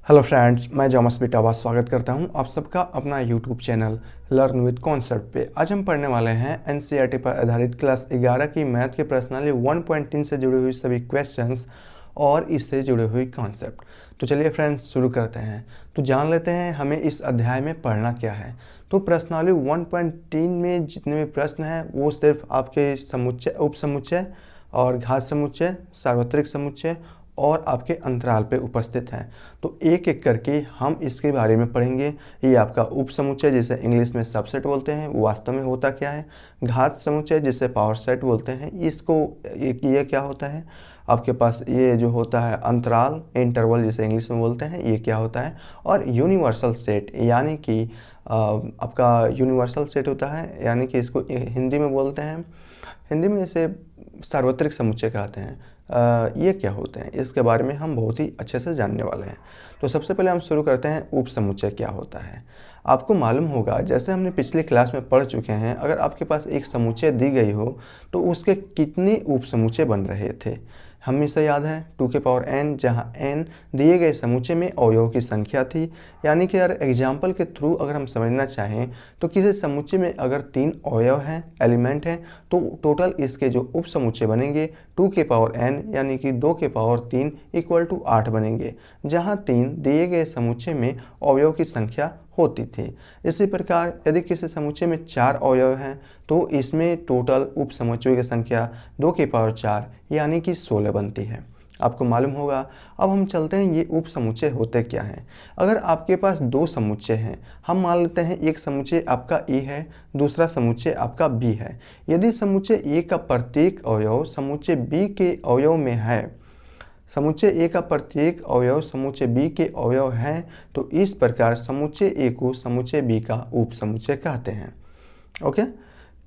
Hello friends, मैं जॉमस बिटावा स्वागत करता हूं आप सबका अपना YouTube channel learn with concept पे। आज हम पढ़ने वाले हैं एनसीईआरटी पर आधारित क्लास 11 की मैथ के प्रश्नावली 1.3 से जुड़ी हुई सभी क्वेश्चंस और इससे जुड़े हुए कॉन्सेप्ट। तो चलिए फ्रेंड्स शुरू करते हैं। तो जान लेते हैं हमें इस अध्याय में पढ़ना क्या है। तो प्रश्नावली 1.3 में जितने भी प्रश्न हैं वो सिर्फ आपके समुच्चय, उप समुच्चय और घात समुच्चय, सार्वत्रिक समुच्चय और आपके अंतराल पे उपस्थित हैं। तो एक एक करके हम इसके बारे में पढ़ेंगे। ये आपका उप समुच्चय जिसे इंग्लिश में सबसेट बोलते हैं, वो वास्तव में होता क्या है। घात समुच्चय जिसे पावर सेट बोलते हैं, इसको ये क्या होता है। आपके पास ये जो होता है अंतराल, इंटरवल जिसे इंग्लिश में बोलते हैं, ये क्या होता है। और यूनिवर्सल सेट यानी कि आपका यूनिवर्सल सेट होता है, यानी कि इसको हिंदी में बोलते हैं, हिंदी में इसे सार्वत्रिक समुच्चय कहते हैं। ये क्या होते हैं, इसके बारे में हम बहुत ही अच्छे से जानने वाले हैं। तो सबसे पहले हम शुरू करते हैं उप समुच्चय क्या होता है। आपको मालूम होगा, जैसे हमने पिछली क्लास में पढ़ चुके हैं, अगर आपके पास एक समुच्चय दी गई हो तो उसके कितने उप समुच्चय बन रहे थे। हमेशा याद है 2 के पावर n, जहाँ n दिए गए समुच्चय में अवयवों की संख्या थी। यानी कि यार एग्जाम्पल के थ्रू अगर हम समझना चाहें तो किसी समुच्चय में अगर 3 अवयव हैं, एलिमेंट हैं, तो टोटल इसके जो उप समुच्चय बनेंगे 2 के पावर n यानी कि 2 के पावर 3 इक्वल टू 8 बनेंगे, जहाँ 3 दिए गए समुच्चय में अवयव की संख्या होती थी। इसी प्रकार यदि किसी समुच्चय में 4 अवयव हैं तो इसमें टोटल उप समुच्चयों की संख्या 2 के पावर 4 यानी कि 16 बनती है। आपको मालूम होगा। अब हम चलते हैं ये उप समुच्चय होते क्या हैं। अगर आपके पास 2 समुच्चय हैं, हम मान लेते हैं एक समुच्चय आपका ए है, दूसरा समुच्चय आपका बी है। यदि समुच्चय ए का प्रत्येक अवयव समुच्चय बी के अवयव में है, समुच्चय ए का प्रत्येक अवयव समुच्चय बी के अवयव है, तो इस प्रकार समुच्चय ए को समुच्चय बी का उप समुच्चय कहते हैं। ओके,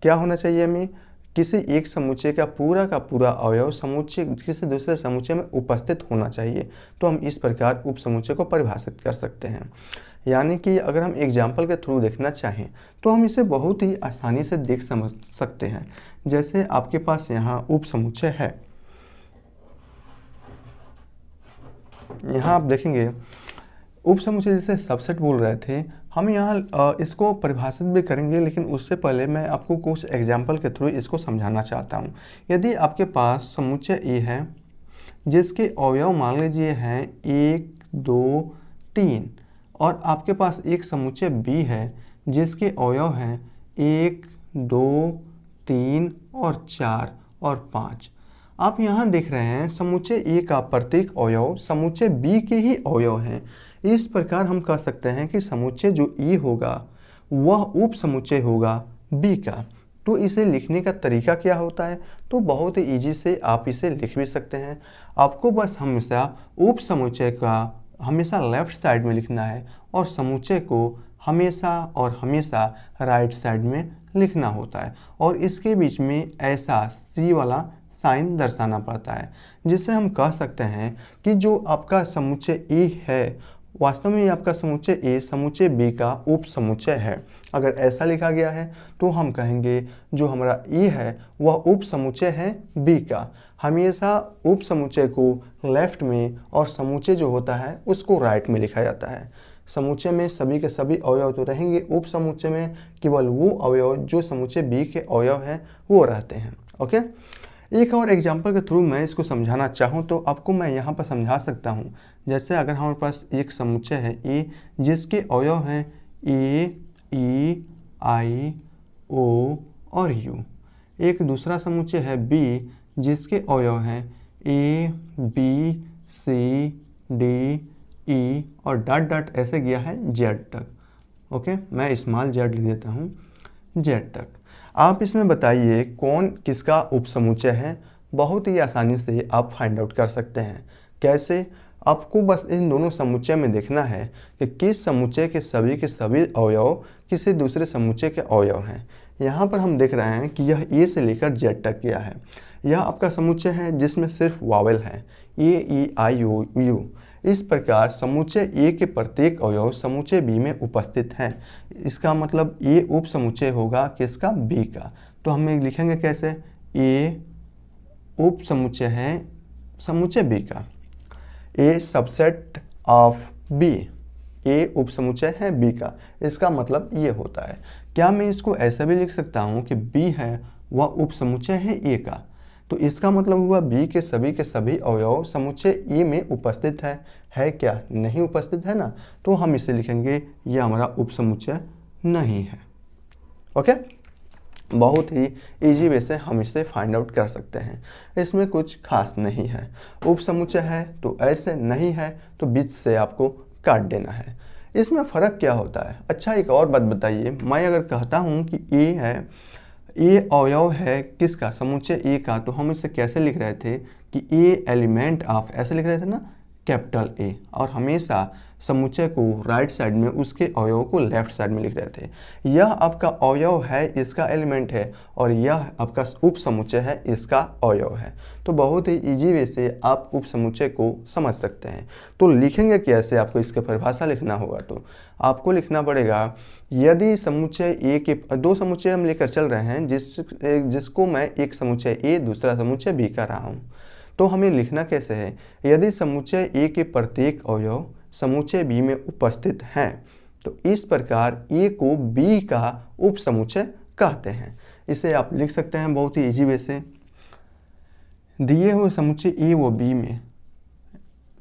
क्या होना चाहिए हमें, किसी एक समुच्चय का पूरा अवयव समुच्चय किसी दूसरे समुच्चय में उपस्थित होना चाहिए, तो हम इस प्रकार उप समुच्चय को परिभाषित कर सकते हैं। यानी कि अगर हम एग्जाम्पल के थ्रू देखना चाहें तो हम इसे बहुत ही आसानी से देख समझ सकते हैं। जैसे आपके पास यहाँ उप समुच्चय है, यहाँ आप देखेंगे उप समुच्चय जिसे सबसेट बोल रहे थे, हम यहाँ इसको परिभाषित भी करेंगे, लेकिन उससे पहले मैं आपको कुछ एग्जाम्पल के थ्रू इसको समझाना चाहता हूँ। यदि आपके पास समुच्चय ए है जिसके अवयव मान लीजिए हैं 1, 2, 3, और आपके पास एक समुच्चय बी है जिसके अवयव हैं 1, 2, 3 और 4 और 5। आप यहाँ देख रहे हैं समुच्चय ए का प्रत्येक अवयव समुच्चय बी के ही अवयव हैं। इस प्रकार हम कह सकते हैं कि समुच्चय जो ए होगा वह उप समुच्चय होगा बी का। तो इसे लिखने का तरीका क्या होता है, तो बहुत ही ईजी से आप इसे लिख भी सकते हैं। आपको बस हमेशा उप समुच्चय का हमेशा लेफ्ट साइड में लिखना है और समुच्चय को हमेशा और हमेशा राइट साइड में लिखना होता है, और इसके बीच में ऐसा सी वाला साइन दर्शाना पड़ता है, जिससे हम कह सकते हैं कि जो आपका समुच्चय ए है वास्तव में ये आपका समुच्चय ए समुच्चय बी का उप समुच्चय है। अगर ऐसा लिखा गया है तो हम कहेंगे जो हमारा ए है वह उप समुच्चय है बी का। हमेशा उप समुच्चय को लेफ्ट में और समुच्चय जो होता है उसको राइट में लिखा जाता है। समुच्चय में सभी के सभी अवयव तो रहेंगे, उप समुच्चय में केवल वो अवयव जो समुच्चय बी के अवयव हैं वो रहते हैं। ओके, एक और एग्जाम्पल के थ्रू मैं इसको समझाना चाहूँ तो आपको मैं यहाँ पर समझा सकता हूँ। जैसे अगर हमारे पास एक समुच्चय है ए जिसके अवयव हैं ए, ई, आई, ओ और यू। एक दूसरा समुच्चय है बी जिसके अवयव हैं ए, बी, सी, डी, ई और डॉट डॉट ऐसे गया है जेड तक। ओके, मैं स्मॉल जेड लिख देता हूँ, जेड तक। आप इसमें बताइए कौन किसका उप समुच्चय है। बहुत ही आसानी से आप फाइंड आउट कर सकते हैं। कैसे, आपको बस इन दोनों समुच्चय में देखना है कि किस समुच्चय के सभी अवयव किसी दूसरे समुच्चय के अवयव हैं। यहाँ पर हम देख रहे हैं कि यह ए से लेकर जेड तक गया है। यह आपका समुच्चय है जिसमें सिर्फ वावेल है, ए, ई, आई, ओ, यू। इस प्रकार समुच्चय ए के प्रत्येक अवयव समुच्चय बी में उपस्थित हैं। इसका मतलब ए उप समुच्चय होगा किसका, बी का। तो हम लिखेंगे कैसे, ए उप समुच्चय है समुच्चय बी का। ए सबसेट ऑफ बी, ए उप समुच्चय है बी का, इसका मतलब ये होता है। क्या मैं इसको ऐसा भी लिख सकता हूँ कि बी है वह उप समुच्चय है ए का, तो इसका मतलब हुआ बी के सभी अवयव समुच्चय ए में उपस्थित है क्या? नहीं उपस्थित है ना, तो हम इसे लिखेंगे यह हमारा उप समुच्चय नहीं है। ओके, बहुत ही इजी वे से हम इसे फाइंड आउट कर सकते हैं, इसमें कुछ खास नहीं है। उप समुच्चय है तो ऐसे, नहीं है तो बीच से आपको काट देना है। इसमें फ़र्क क्या होता है? अच्छा, एक और बात बताइए, मैं अगर कहता हूँ कि ए है, ए अवयव है किसका? समुच्चय ए का, तो हम इसे कैसे लिख रहे थे कि ए एलिमेंट ऑफ, ऐसे लिख रहे थे ना, कैपिटल ए, और हमेशा समुच्चय को राइट साइड में, उसके अवयव को लेफ्ट साइड में लिख रहे थे। यह आपका अवयव है, इसका एलिमेंट है, और यह आपका उप समुच्चय है, इसका अवयव है। तो बहुत ही इजी वे से आप उप समुच्चय को समझ सकते हैं। तो लिखेंगे कैसे? आपको इसका परिभाषा लिखना होगा, तो आपको लिखना पड़ेगा, यदि समुच्चय ए के दो समुच्चय हम लेकर चल रहे हैं, जिसको मैं एक समुच्चय ए, दूसरा समुच्चय बी कर रहा हूँ, तो हमें लिखना कैसे है? यदि समुच्चय ए के प्रत्येक अवयव समुच्चय बी में उपस्थित हैं, तो इस प्रकार ए को बी का उप समुच्चय कहते हैं। इसे आप लिख सकते हैं बहुत ही इजी वे से, दिए हुए समुच्चय ए व बी में,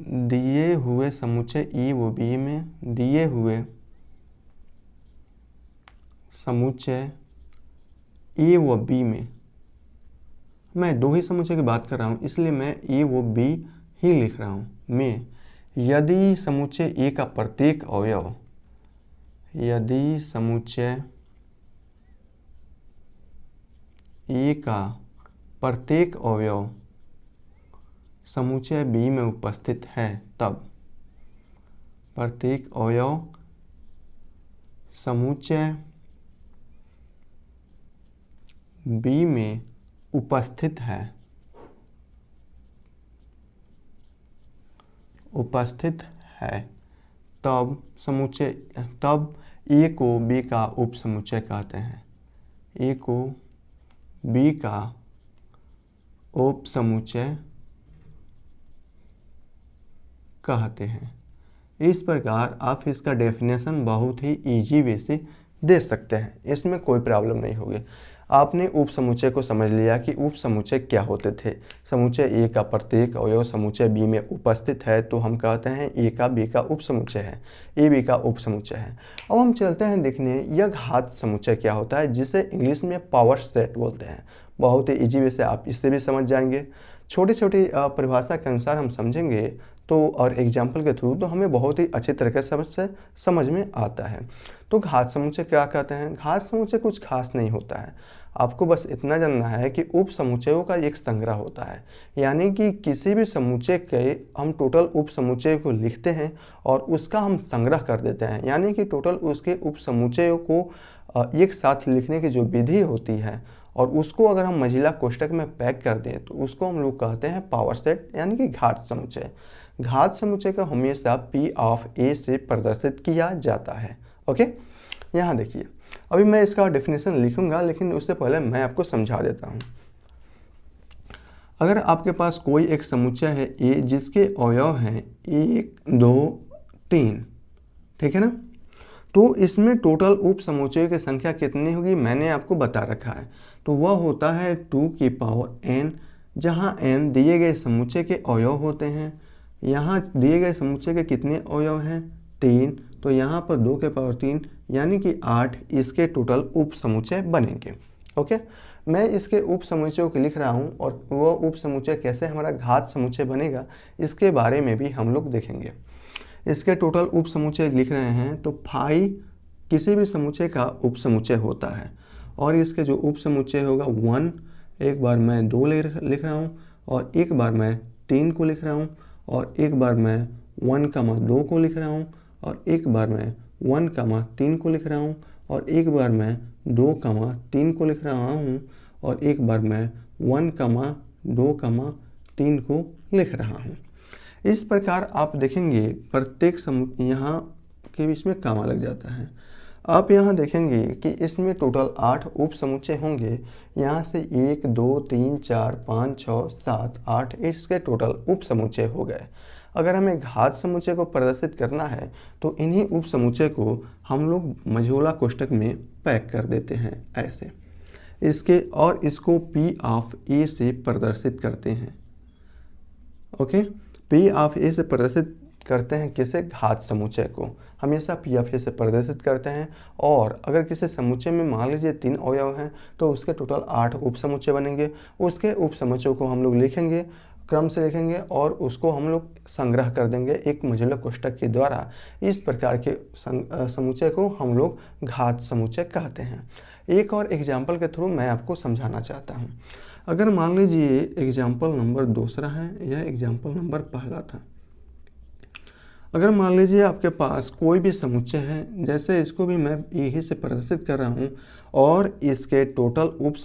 दिए हुए समुच्चय ए व बी में, दिए हुए समुच्चय ए व बी में, मैं दो ही समुच्चय की बात कर रहा हूँ इसलिए मैं ए व बी ही लिख रहा हूँ, में यदि समुच्चय ए का प्रत्येक अवयव, यदि समुच्चय ए का प्रत्येक अवयव समुच्चय बी में उपस्थित है, तब प्रत्येक अवयव समुच्चय बी में उपस्थित है, तब ए को बी का उप समुच्चय कहते हैं, ए को बी का उप समुच्चय कहते हैं। इस प्रकार आप इसका डेफिनेशन बहुत ही इजी वे से दे सकते हैं, इसमें कोई प्रॉब्लम नहीं होगी। आपने उप समुच्चय को समझ लिया कि उप समुच्चय क्या होते थे। समुच्चय ए का प्रत्येक अवयव समुच्चय बी में उपस्थित है, तो हम कहते हैं ए का बी का उप समुच्चय है, ए बी का उप समुच्चय है। अब हम चलते हैं देखने यह घात समुच्चय क्या होता है, जिसे इंग्लिश में पावर सेट बोलते हैं। बहुत ही इजी वे से आप इससे भी समझ जाएंगे। छोटी छोटी परिभाषा के अनुसार हम समझेंगे तो, और एग्जाम्पल के थ्रू, तो हमें बहुत ही अच्छी तरीके से समझ में आता है। तो घात समुच्चय क्या कहते हैं? घात समुच्चय कुछ खास नहीं होता है, आपको बस इतना जानना है कि उप समुच्चयों का एक संग्रह होता है, यानी कि किसी भी समुच्चय के हम टोटल उप समुच्चय को लिखते हैं और उसका हम संग्रह कर देते हैं, यानी कि टोटल उसके उप समुच्चयों को एक साथ लिखने की जो विधि होती है, और उसको अगर हम मंझिला कोष्ठक में पैक कर दें, तो उसको हम लोग कहते हैं पावर सेट, यानी कि घात समुच्चय। घात समुच्चय को हमेशा P ऑफ A से प्रदर्शित किया जाता है। ओके, यहाँ देखिए, अभी मैं इसका डेफिनेशन लिखूंगा, लेकिन उससे पहले मैं आपको समझा देता हूँ। अगर आपके पास कोई एक समुच्चय है A, जिसके अवयव हैं 1 2 3, ठीक है ना, तो इसमें टोटल उप समुच्चय की संख्या कितनी होगी मैंने आपको बता रखा है, तो वह होता है 2 की पावर n, जहाँ n दिए गए समुच्चय के अवयव होते हैं। यहाँ दिए गए समुच्चय के कितने अवयव हैं? 3, तो यहाँ पर 2 के पावर 3 यानी कि 8 इसके टोटल उप समुच्चय बनेंगे। ओके, मैं इसके उप समुच्चयों को लिख रहा हूँ, और वह उप समुच्चय कैसे हमारा घात समुच्चय बनेगा इसके बारे में भी हम लोग देखेंगे। इसके टोटल उप समुच्चय लिख रहे हैं, तो फाई किसी भी समुच्चय का उप समुच्चय होता है, और इसके जो उप समुच्चय होगा 1, एक बार मैं 2 लिख रहा हूँ, और एक बार मैं 3 को लिख रहा हूँ, और एक बार मैं 1,2 को लिख रहा हूँ, और एक बार मैं 1,3 को लिख रहा हूँ, और एक बार मैं 2,3 को लिख रहा हूँ, और एक बार मैं 1,2,3 को लिख रहा हूँ। इस प्रकार आप देखेंगे प्रत्येक यहाँ के बीच में कामा लग जाता है। आप यहाँ देखेंगे कि इसमें टोटल 8 उप समुच्चय होंगे। यहाँ से 1 2 3 4 5 6 7 8 इसके टोटल उप समुच्चय हो गए। अगर हमें घात समुच्चय को प्रदर्शित करना है तो इन्हीं उप समुच्चय को हम लोग मझोला कोष्ठक में पैक कर देते हैं ऐसे, इसके और इसको P ऑफ A से प्रदर्शित करते हैं। ओके, P ऑफ A से प्रदर्शित करते हैं किसे, घात समुच्चय को हमेशा P ऑफ A से प्रदर्शित करते हैं। और अगर किसी समुच्चय में मान लीजिए 3 अवयव हैं तो उसके टोटल 8 उप समुच्चय बनेंगे। उसके उप समुच्चयों को हम लोग लिखेंगे, क्रम से लिखेंगे और उसको हम लोग संग्रह कर देंगे एक मझोला कोष्ठक के द्वारा। इस प्रकार के समुच्चय को हम लोग घात समुच्चय कहते हैं। एक और एग्जाम्पल के थ्रू मैं आपको समझाना चाहता हूँ। अगर मान लीजिए एग्जाम्पल नंबर दूसरा है, यह एग्जाम्पल नंबर पहला था। अगर मान लीजिए आपके पास कोई भी समुच्चय है, जैसे इसको भी मैं यही से प्रदर्शित कर रहा हूँ और इसके टोटल उप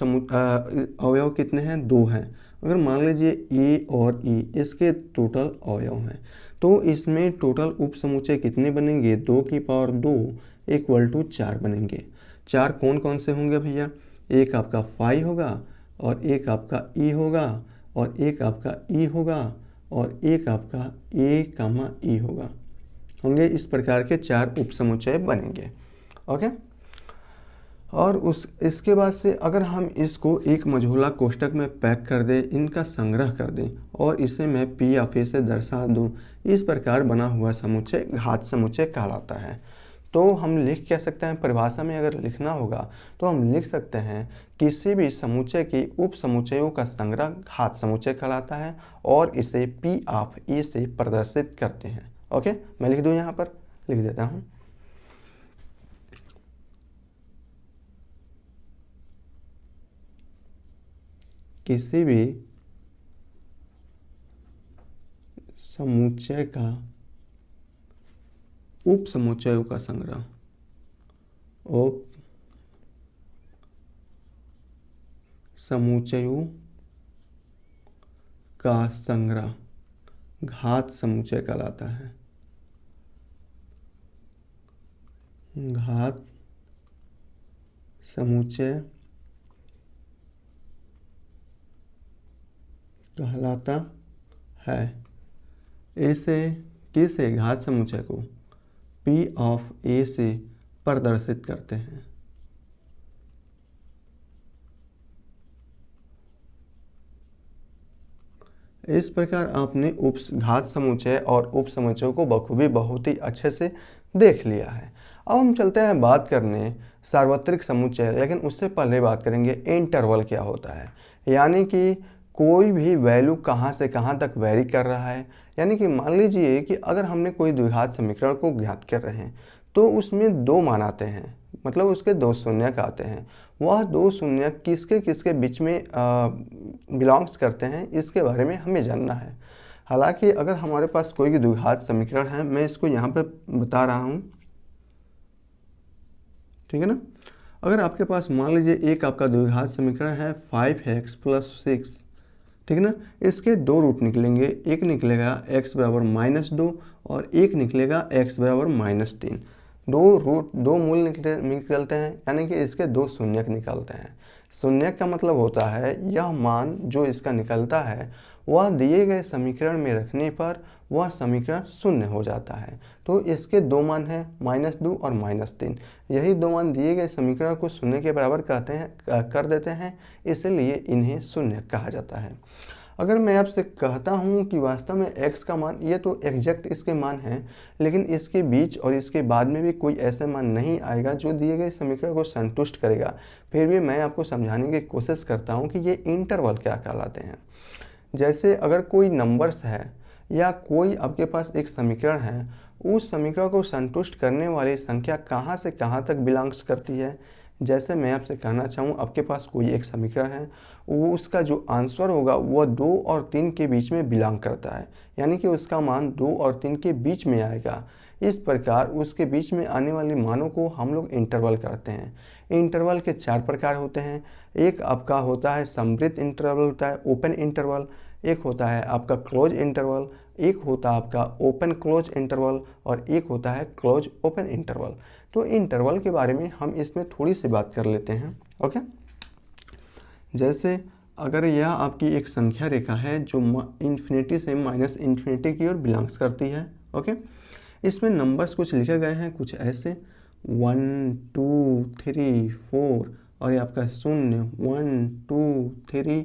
अवयव कितने हैं, 2 हैं। अगर मान लीजिए ए और ई इसके टोटल अवयव हैं तो इसमें टोटल उप समुच्चय कितने बनेंगे, 2 की पावर 2 इक्वल टू 4 बनेंगे। 4 कौन कौन से होंगे भैया, एक आपका फाई होगा और एक आपका ई होगा और एक आपका ई होगा और एक आपका ए कामा ई होंगे। इस प्रकार के 4 उप समुच्चय बनेंगे। ओके, और इसके बाद से अगर हम इसको एक मझोला कोष्ठक में पैक कर दें, इनका संग्रह कर दें और इसे मैं P ऑफ A से दर्शा दूं, इस प्रकार बना हुआ समुच्चय घात समुच्चय कहलाता है। तो हम लिख क्या सकते हैं, परिभाषा में अगर लिखना होगा तो हम लिख सकते हैं किसी भी समुच्चय की उप समुच्चयों का संग्रह घात समुच्चय कहलाता है और इसे P ऑफ A से प्रदर्शित करते हैं। ओके, मैं लिख दूं, यहाँ पर लिख देता हूँ। किसी भी समुच्चय का उप समुच्चयों का संग्रह, उप समुच्चयों का संग्रह घात समुच्चय कहलाता है। घात समुच्चय कहलाता है। इसे किसे, घात समुच्चय को P ऑफ A से प्रदर्शित करते हैं। इस प्रकार आपने घात समुच्चय और उप समुच्चयों को बखूबी बहुत ही अच्छे से देख लिया है। अब हम चलते हैं बात करने सार्वत्रिक समुच्चय, लेकिन उससे पहले बात करेंगे इंटरवल क्या होता है, यानी कि कोई भी वैल्यू कहाँ से कहाँ तक वेरी कर रहा है। यानी कि मान लीजिए कि अगर हमने कोई द्विघात समीकरण को ज्ञात कर रहे हैं तो उसमें 2 मान आते हैं, मतलब उसके 2 शून्यक आते हैं। वह 2 शून्यक किसके किसके बीच में बिलोंग्स करते हैं, इसके बारे में हमें जानना है। हालांकि अगर हमारे पास कोई भी द्विघात समीकरण है, मैं इसको यहाँ पे बता रहा हूँ, ठीक है ना। अगर आपके पास मान लीजिए एक आपका द्विघात समीकरण है 5x + 6, ठीक है ना। इसके 2 रूट निकलेंगे, एक निकलेगा x बराबर -2 और एक निकलेगा x बराबर -3। 2 मूल निकलते हैं, यानी कि इसके 2 शून्यक निकलते हैं। शून्यक का मतलब होता है यह मान जो इसका निकलता है वह दिए गए समीकरण में रखने पर वह समीकरण शून्य हो जाता है। तो इसके 2 मान हैं -2 और -3। यही 2 मान दिए गए समीकरण को शून्य के बराबर कर देते हैं, इसलिए इन्हें शून्य कहा जाता है। अगर मैं आपसे कहता हूँ कि वास्तव में x का मान, ये तो एग्जैक्ट इसके मान हैं, लेकिन इसके बीच और इसके बाद में भी कोई ऐसा मान नहीं आएगा जो दिए गए समीकरण को संतुष्ट करेगा, फिर भी मैं आपको समझाने की कोशिश करता हूँ कि ये इंटरवल क्या कहलाते हैं। जैसे अगर कोई नंबर्स है या कोई आपके पास एक समीकरण है, उस समीकरण को संतुष्ट करने वाली संख्या कहाँ से कहाँ तक बिलोंग्स करती है। जैसे मैं आपसे कहना चाहूँ, आपके पास कोई एक समीकरण है, वो उसका जो आंसर होगा वह 2 और 3 के बीच में बिलोंग करता है, यानी कि उसका मान 2 और 3 के बीच में आएगा। इस प्रकार उसके बीच में आने वाले मानों को हम लोग इंटरवल कहते हैं। इंटरवल के 4 प्रकार होते हैं। एक आपका होता है समवृत्त इंटरवल, होता है ओपन इंटरवल, एक होता है आपका क्लोज इंटरवल, एक होता है आपका ओपन क्लोज इंटरवल और एक होता है क्लोज ओपन इंटरवल। तो इंटरवल के बारे में हम इसमें थोड़ी सी बात कर लेते हैं। ओके, जैसे अगर यह आपकी एक संख्या रेखा है जो इन्फिनिटी से माइनस इन्फिनिटी की ओर बिलोंग्स करती है। ओके, इसमें नंबर्स कुछ लिखे गए हैं कुछ ऐसे 1 2 3 4 और ये आपका 0 1 2 3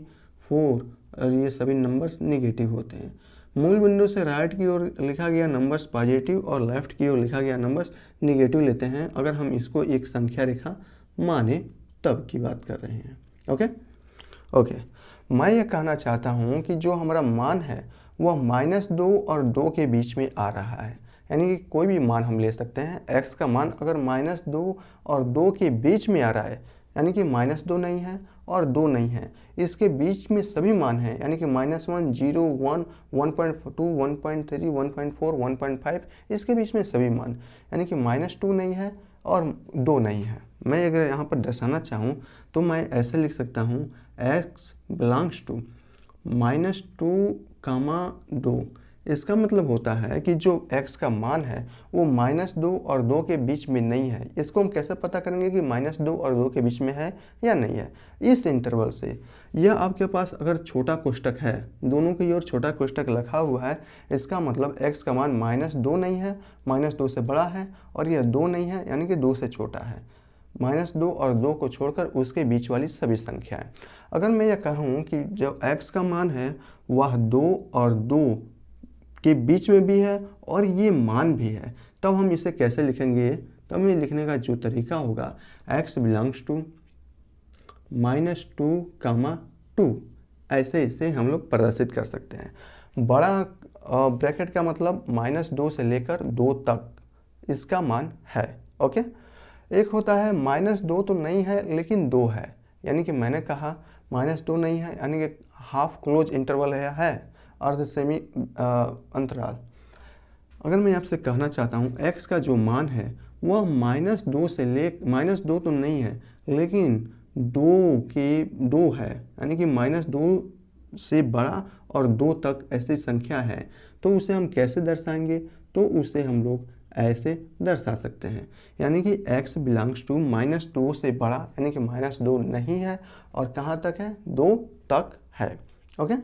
4 और ये सभी नंबर्स निगेटिव होते हैं। मूल बिंदु से राइट की ओर लिखा गया नंबर्स पॉजिटिव और लेफ्ट की ओर लिखा गया नंबर्स निगेटिव लेते हैं अगर हम इसको एक संख्या रेखा माने तब की बात कर रहे हैं। ओके, मैं ये कहना चाहता हूँ कि जो हमारा मान है वह -2 और 2 के बीच में आ रहा है, यानी कि कोई भी मान हम ले सकते हैं। x का मान अगर -2 और 2 के बीच में आ रहा है, यानी कि -2 नहीं है और 2 नहीं है, इसके बीच में सभी मान हैं, यानी कि -1 0 1 1.2 1.3 1.4 1.5 इसके बीच में सभी मान, यानी कि -2 नहीं है और 2 नहीं है। मैं अगर यहाँ पर दर्शाना चाहूँ तो मैं ऐसे लिख सकता हूँ x बिलोंग्स टू -2, 2। इसका मतलब होता है कि जो x का मान है वो -2 और 2 के बीच में नहीं है। इसको हम कैसे पता करेंगे कि -2 और 2 के बीच में है या नहीं है? इस इंटरवल से। यह आपके पास अगर छोटा कोष्ठक है, दोनों की ओर छोटा कोष्ठक रखा हुआ है, इसका मतलब x का मान -2 नहीं है, -2 से बड़ा है, और यह 2 नहीं है यानी कि 2 से छोटा है। -2 और 2 को छोड़कर उसके बीच वाली सभी संख्याएं। अगर मैं यह कहूँ कि जो x का मान है वह 2 और 2 के बीच में भी है और ये मान भी है, तब हम इसे कैसे लिखेंगे? तब हमें लिखने का जो तरीका होगा x बिलोंग्स टू -2, 2, ऐसे इसे हम लोग प्रदर्शित कर सकते हैं। बड़ा ब्रैकेट का मतलब -2 से लेकर 2 तक इसका मान है। ओके, एक होता है -2 तो नहीं है लेकिन 2 है, यानी कि मैंने कहा -2 नहीं है यानी कि हाफ क्लोज इंटरवल है अर्ध सेमी अंतराल। अगर मैं आपसे कहना चाहता हूँ x का जो मान है वह -2 से -2 तो नहीं है लेकिन 2 है, यानी कि -2 से बड़ा और 2 तक ऐसी संख्या है, तो उसे हम कैसे दर्शाएंगे? तो उसे हम लोग ऐसे दर्शा सकते हैं, यानी कि x बिलोंग्स टू -2 से बड़ा, यानी कि -2 नहीं है और कहाँ तक है? 2 तक है। ओके,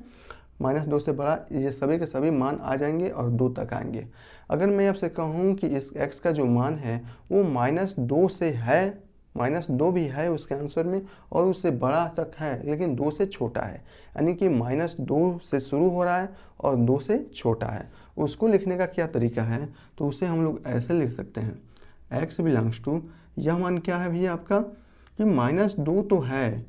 -2 से बड़ा ये सभी के सभी मान आ जाएंगे और 2 तक आएंगे। अगर मैं आपसे कहूँ कि इस x का जो मान है वो -2 से है, -2 भी है उसके आंसर में और उससे बड़ा तक है लेकिन 2 से छोटा है, यानी कि -2 से शुरू हो रहा है और 2 से छोटा है, उसको लिखने का क्या तरीका है? तो उसे हम लोग ऐसे लिख सकते हैं x बिलोंग्स टू, यह मान क्या है भैया आपका कि -2 तो है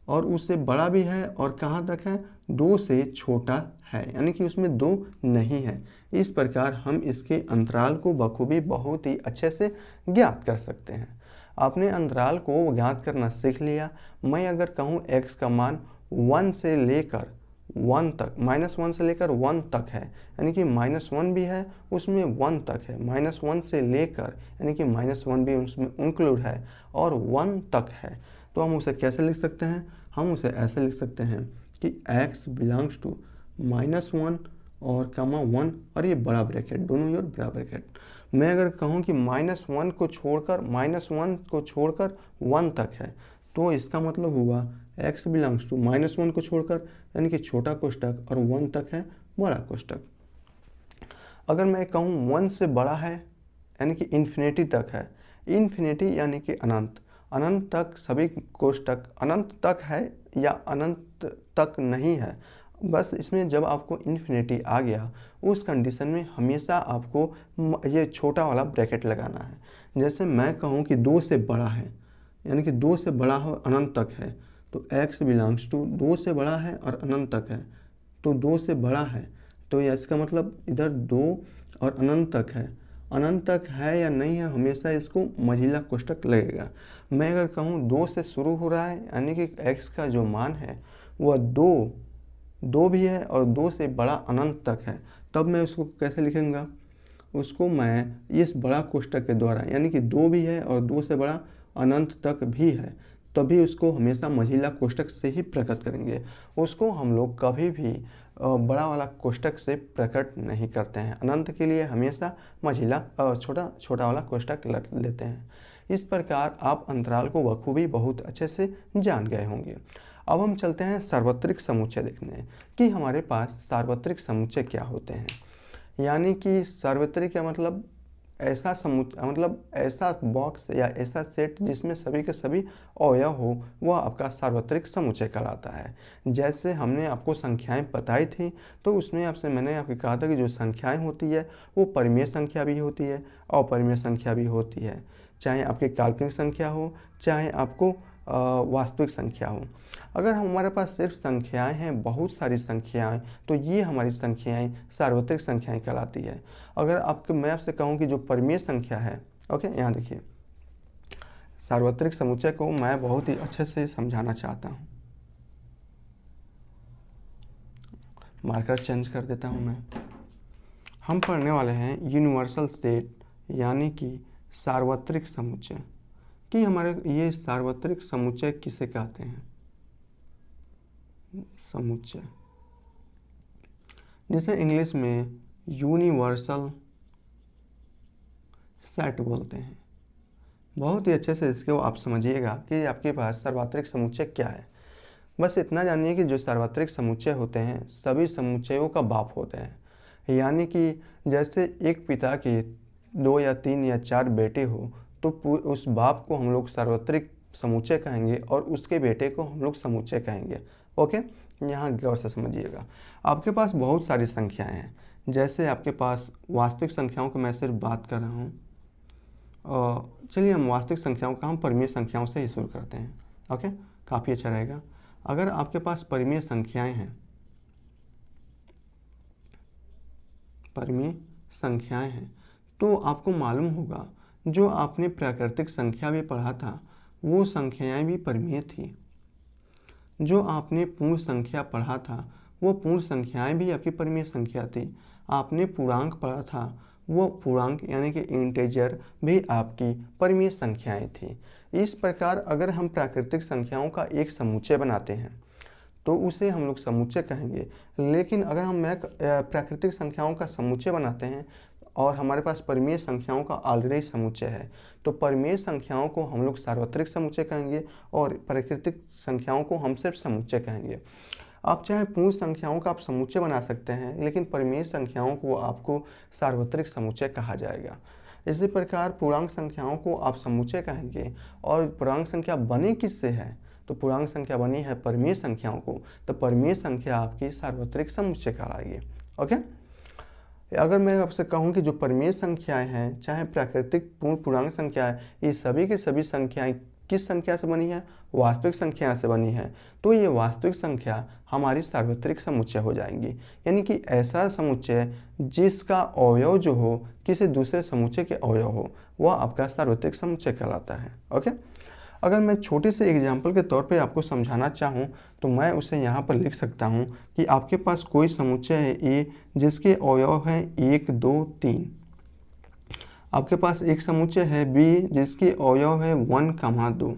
और उससे बड़ा भी है और कहाँ तक है? 2 से छोटा है, यानी कि उसमें 2 नहीं है। इस प्रकार हम इसके अंतराल को बखूबी बहुत ही अच्छे से ज्ञात कर सकते हैं। आपने अंतराल को ज्ञात करना सीख लिया। मैं अगर कहूँ x का मान 1 से लेकर 1 तक, -1 से लेकर 1 तक है, यानी कि -1 भी है उसमें 1 तक है, -1 से लेकर यानी कि -1 भी उसमें इंक्लूड है और 1 तक है, तो हम उसे कैसे लिख सकते हैं? हम उसे ऐसे लिख सकते हैं कि x बिलोंग्स टू -1 और -1 और ये बड़ा ब्रैकेट, दोनों ओर बड़ा ब्रैकेट। मैं अगर कहूँ कि -1 को छोड़कर 1 तक है, तो इसका मतलब हुआ x बिलोंग्स टू -1 को छोड़कर, यानी कि छोटा कोष्ठक, और 1 तक है बड़ा कोष्ठक। अगर मैं कहूँ 1 से बड़ा है, यानी कि इन्फिनिटी तक है, इन्फिनिटी यानी कि अनंत, अनंत तक सभी कोष्ठक अनंत तक है या अनंत तक नहीं है, बस इसमें जब आपको इन्फिनिटी आ गया उस कंडीशन में हमेशा आपको ये छोटा वाला ब्रैकेट लगाना है। जैसे मैं कहूँ कि 2 से बड़ा है, यानी कि 2 से बड़ा हो अनंत तक है, तो x बिलोंग्स टू 2 से बड़ा है और अनंत तक है, तो 2 से बड़ा है, तो इसका मतलब इधर 2 और अनंत तक है, अनंत तक है या नहीं है, हमेशा इसको मझिला कोष्ठक लगेगा। मैं अगर कहूँ 2 से शुरू हो रहा है, यानी कि x का जो मान है वह 2 भी है और 2 से बड़ा अनंत तक है, तब मैं उसको कैसे लिखूँगा? उसको मैं इस बड़ा कोष्ठक के द्वारा, यानी कि 2 भी है और 2 से बड़ा अनंत तक भी है, तभी उसको हमेशा मझिला कोष्ठक से ही प्रकट करेंगे। उसको हम लोग कभी भी बड़ा वाला कोष्ठक से प्रकट नहीं करते हैं। अनंत के लिए हमेशा मझिला छोटा वाला कोष्ठक लेते हैं। इस प्रकार आप अंतराल को बखूबी बहुत अच्छे से जान गए होंगे। अब हम चलते हैं सार्वत्रिक समुच्चय देखने कि हमारे पास सार्वत्रिक समुच्चय क्या होते हैं। यानी कि सार्वत्रिक का मतलब ऐसा मतलब ऐसा बॉक्स या ऐसा सेट जिसमें सभी के सभी अवयव हो, वह आपका सार्वत्रिक समुच्चय कहलाता है। जैसे हमने आपको संख्याएं बताई थी, तो उसमें मैंने आपको कहा था कि जो संख्याएं होती है वो परिमेय संख्या भी होती है, अपरिमेय संख्या भी होती है, चाहे आपकी काल्पनिक संख्या हो चाहे आपको वास्तविक संख्या हो। अगर हमारे पास सिर्फ संख्याएं हैं, बहुत सारी संख्याएं, तो ये हमारी संख्याएं सार्वत्रिक संख्याएं कहलाती है। अगर मैं आपसे कहूँ कि जो परिमेय संख्या है, ओके, यहाँ देखिए, सार्वत्रिक समुच्चय को मैं बहुत ही अच्छे से समझाना चाहता हूँ। मार्कर चेंज कर देता हूँ मैं। हम पढ़ने वाले हैं यूनिवर्सल सेट यानी कि सार्वत्रिक समुच्चय कि हमारे ये सार्वत्रिक समुच्चय किसे कहते हैं। समुच्चय जिसे इंग्लिश में यूनिवर्सल सेट बोलते हैं। बहुत ही अच्छे से इसको आप समझिएगा कि आपके पास सार्वत्रिक समुच्चय क्या है। बस इतना जानिए कि जो सार्वत्रिक समुच्चय होते हैं सभी समुच्चयों का बाप होते हैं। यानी कि जैसे एक पिता के 2 या 3 या 4 बेटे हो तो उस बाप को हम लोग सार्वत्रिक समुच्चय कहेंगे और उसके बेटे को हम लोग समुच्चय कहेंगे। ओके, यहाँ गौर से समझिएगा। आपके पास बहुत सारी संख्याएं हैं। जैसे आपके पास वास्तविक संख्याओं की मैं सिर्फ बात कर रहा हूँ। चलिए हम वास्तविक संख्याओं का हम परिमेय संख्याओं से ही शुरू करते हैं। ओके, काफ़ी अच्छा रहेगा। अगर आपके पास परिमेय संख्याएं हैं, तो आपको मालूम होगा जो आपने प्राकृतिक संख्या भी पढ़ा था वो संख्याएं भी परिमेय थी। जो आपने पूर्ण संख्या पढ़ा था वो पूर्ण संख्याएं भी आपकी परिमेय संख्या थी। आपने पूर्णांक पढ़ा था, वो पूर्णांक यानी कि इंटीजर भी आपकी परिमेय संख्याएं थी। इस प्रकार अगर हम प्राकृतिक संख्याओं का एक समुच्चय बनाते हैं तो उसे हम लोग समुच्चय कहेंगे। लेकिन अगर हम प्राकृतिक संख्याओं का समुच्चय बनाते हैं और हमारे पास परिमेय संख्याओं का ऑलरेडी समुच्चय है तो परिमेय संख्याओं को हम लोग सार्वत्रिक समुच्चय कहेंगे और प्राकृतिक संख्याओं को हम सिर्फ समुच्चय कहेंगे। आप चाहे पूर्ण संख्याओं का आप समुच्चय बना सकते हैं, लेकिन परिमेय संख्याओं को आपको सार्वत्रिक समुच्चय कहा जाएगा। इसी प्रकार पूर्णांक संख्याओं को आप समुच्चय कहेंगे। और पूर्णांक संख्या बनी किससे है, तो पूर्णांक संख्या बनी है परिमेय संख्याओं को, तो परिमेय संख्या आपकी सार्वत्रिक समुच्चय कहलाएगी। ओके, अगर मैं आपसे कहूं कि जो परिमेय संख्याएं हैं चाहे प्राकृतिक पूर्णांक संख्या है, ये सभी की सभी संख्याएं किस संख्या से बनी है, वास्तविक संख्या से बनी है, तो ये वास्तविक संख्या हमारी सार्वत्रिक समुच्चय हो जाएंगी। यानी कि ऐसा समुच्चय जिसका अवयव जो हो किसी दूसरे समुच्चय के अवयव हो, वह आपका सार्वत्रिक समुच्चय कहलाता है। ओके, अगर मैं छोटे से एग्जाम्पल के तौर पे आपको समझाना चाहूँ तो मैं उसे यहाँ पर लिख सकता हूँ कि आपके पास कोई समुच्चय है ए जिसके अवयव हैं 1, 2, 3। आपके पास एक समुच्चय है बी जिसके अवयव है 1, 2।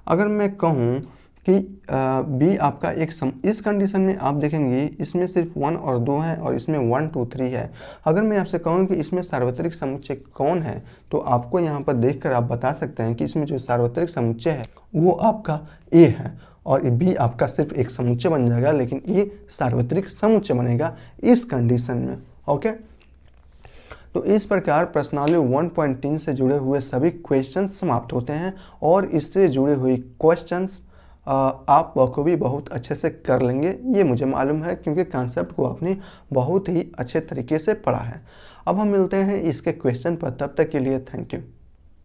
अगर मैं कहूँ कि बी आपका इस कंडीशन में आप देखेंगे इसमें सिर्फ 1 और 2 है और इसमें 1, 2, 3 है। अगर मैं आपसे कहूँ कि इसमें सार्वत्रिक समुच्चय कौन है तो आपको यहाँ पर देखकर आप बता सकते हैं कि इसमें जो सार्वत्रिक समुच्चय है वो आपका ए है और बी आपका सिर्फ एक समुच्चय बन जाएगा, लेकिन ये सार्वत्रिक समुच्चय बनेगा इस कंडीशन में। ओके, तो इस प्रकार प्रश्नावली 1.3 से जुड़े हुए सभी क्वेश्चंस समाप्त होते हैं और इससे जुड़े हुए क्वेश्चंस आप बखूबी बहुत अच्छे से कर लेंगे, ये मुझे मालूम है क्योंकि कॉन्सेप्ट को आपने बहुत ही अच्छे तरीके से पढ़ा है। अब हम मिलते हैं इसके क्वेश्चन पर, तब तक के लिए थैंक यू।